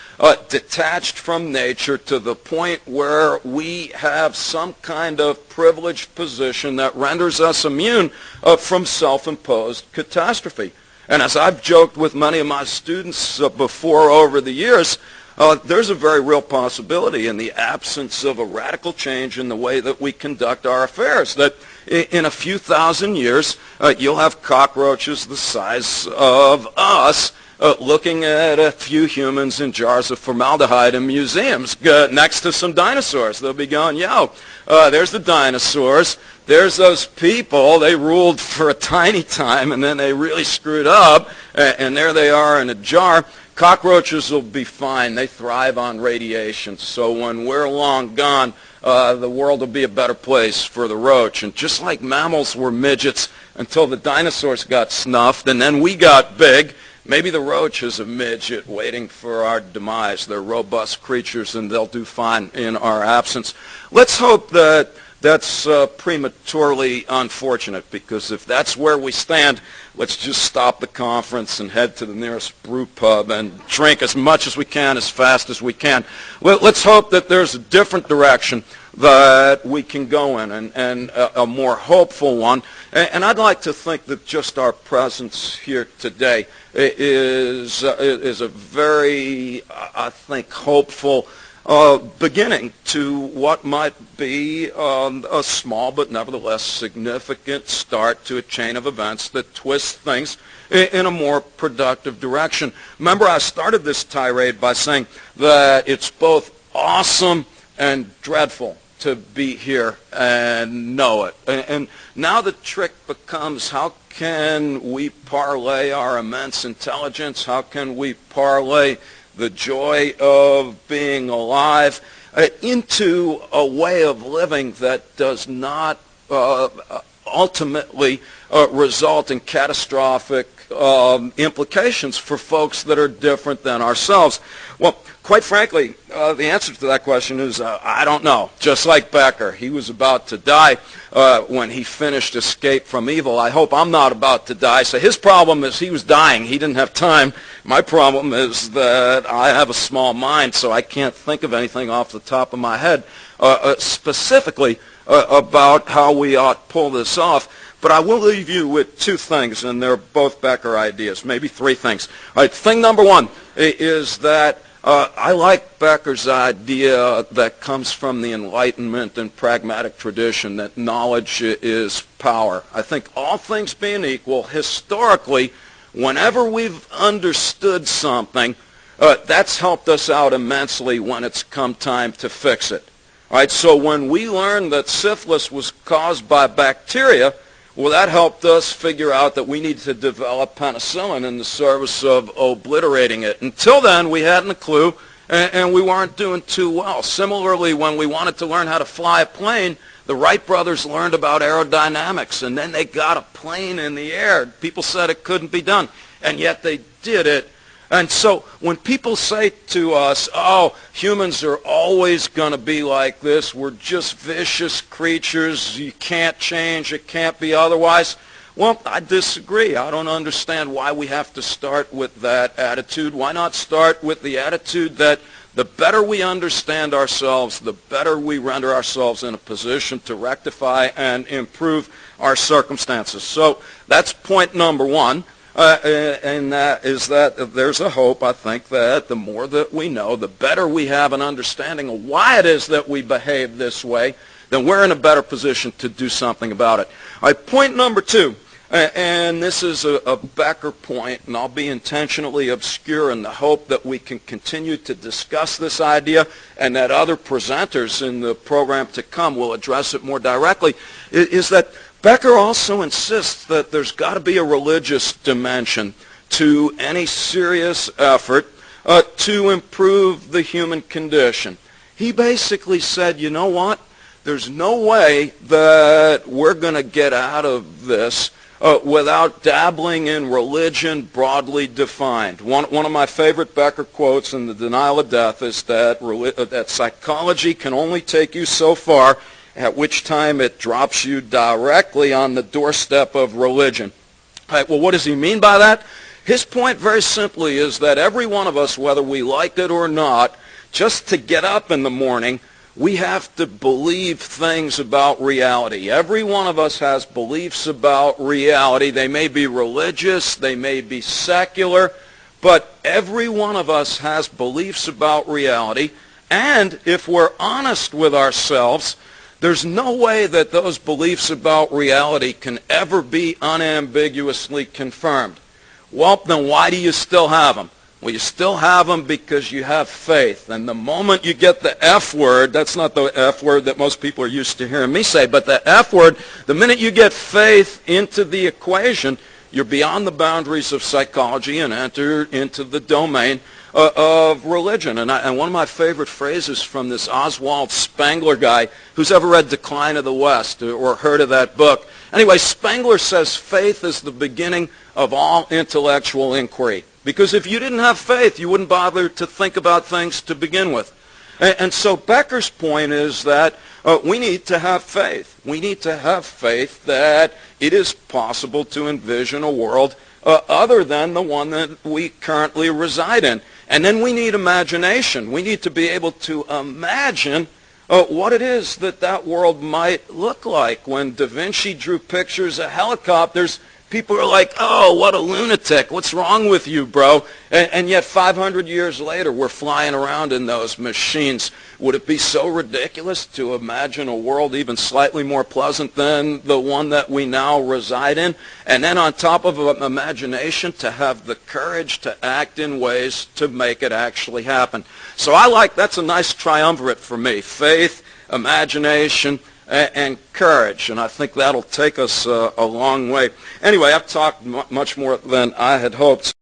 detached from nature to the point where we have some kind of privileged position that renders us immune from self-imposed catastrophe. And as I've joked with many of my students before over the years, there's a very real possibility in the absence of a radical change in the way that we conduct our affairs, that in a few thousand years, you'll have cockroaches the size of us looking at a few humans in jars of formaldehyde in museums next to some dinosaurs. They'll be going, yo, there's the dinosaurs. There's those people. They ruled for a tiny time, and then they really screwed up, and there they are in a jar. Cockroaches will be fine. They thrive on radiation. So when we're long gone, the world will be a better place for the roach. And just like mammals were midgets until the dinosaurs got snuffed, and then we got big, maybe the roach is a midget waiting for our demise. They're robust creatures, and they'll do fine in our absence. Let's hope that that's prematurely unfortunate, because if that's where we stand, let's just stop the conference and head to the nearest brew pub and drink as much as we can, as fast as we can. Let's hope that there's a different direction that we can go in, and a more hopeful one. And I'd like to think that just our presence here today is a very, I think, hopeful beginning to what might be a small but nevertheless significant start to a chain of events that twist things in a more productive direction. Remember, I started this tirade by saying that it's both awesome and dreadful to be here and know it. And now the trick becomes, how can we parlay our immense intelligence? How can we parlay the joy of being alive into a way of living that does not ultimately result in catastrophic implications for folks that are different than ourselves? Well, quite frankly, the answer to that question is I don't know. Just like Becker, he was about to die when he finished Escape from Evil. I hope I'm not about to die. So his problem is he was dying. He didn't have time. My problem is that I have a small mind, so I can't think of anything off the top of my head specifically about how we ought to pull this off. But I will leave you with two things, and they're both Becker ideas, maybe three things. All right, thing number one is that I like Becker's idea that comes from the Enlightenment and pragmatic tradition that knowledge is power. I think all things being equal, historically, whenever we've understood something, that's helped us out immensely when it's come time to fix it. All right, so when we learned that syphilis was caused by bacteria, well, that helped us figure out that we need to develop penicillin in the service of obliterating it. Until then, we hadn't a clue, and we weren't doing too well. Similarly, when we wanted to learn how to fly a plane, the Wright brothers learned about aerodynamics, and then they got a plane in the air. People said it couldn't be done, and yet they did it. And so when people say to us, oh, humans are always going to be like this, we're just vicious creatures, you can't change, it can't be otherwise, well, I disagree. I don't understand why we have to start with that attitude. Why not start with the attitude that the better we understand ourselves, the better we render ourselves in a position to rectify and improve our circumstances. So that's point number one. And that is that there's a hope, I think, that the more that we know, the better we have an understanding of why it is that we behave this way, then we're in a better position to do something about it. All right, point number two, and this is a Becker point, and I'll be intentionally obscure in the hope that we can continue to discuss this idea and that other presenters in the program to come will address it more directly, is that Becker also insists that there's got to be a religious dimension to any serious effort to improve the human condition. He basically said, you know what? There's no way that we're going to get out of this without dabbling in religion broadly defined. One of my favorite Becker quotes in The Denial of Death is that psychology can only take you so far, at which time it drops you directly on the doorstep of religion. All right, well, what does he mean by that? His point very simply is that every one of us, whether we like it or not, just to get up in the morning, we have to believe things about reality. Every one of us has beliefs about reality. They may be religious, they may be secular, But every one of us has beliefs about reality, and if we're honest with ourselves, there's no way that those beliefs about reality can ever be unambiguously confirmed. Well, then why do you still have them? Well, you still have them because you have faith. And the moment you get the F word, that's not the F word that most people are used to hearing me say, but the F word, the minute you get faith into the equation, you're beyond the boundaries of psychology and enter into the domain of religion. And one of my favorite phrases from this Oswald Spengler guy, who's ever read Decline of the West or heard of that book. Anyway, Spengler says faith is the beginning of all intellectual inquiry. Because if you didn't have faith, you wouldn't bother to think about things to begin with. And so Becker's point is that we need to have faith. We need to have faith that it is possible to envision a world other than the one that we currently reside in. And then we need imagination. We need to be able to imagine what it is that that world might look like. When Da Vinci drew pictures of helicopters, people are like, oh, what a lunatic. What's wrong with you, bro? And yet 500 years later, we're flying around in those machines. Would it be so ridiculous to imagine a world even slightly more pleasant than the one that we now reside in? And then on top of imagination, to have the courage to act in ways to make it actually happen. So that's a nice triumvirate for me. Faith, imagination, and courage, and I think that'll take us a long way. Anyway, I've talked much more than I had hoped.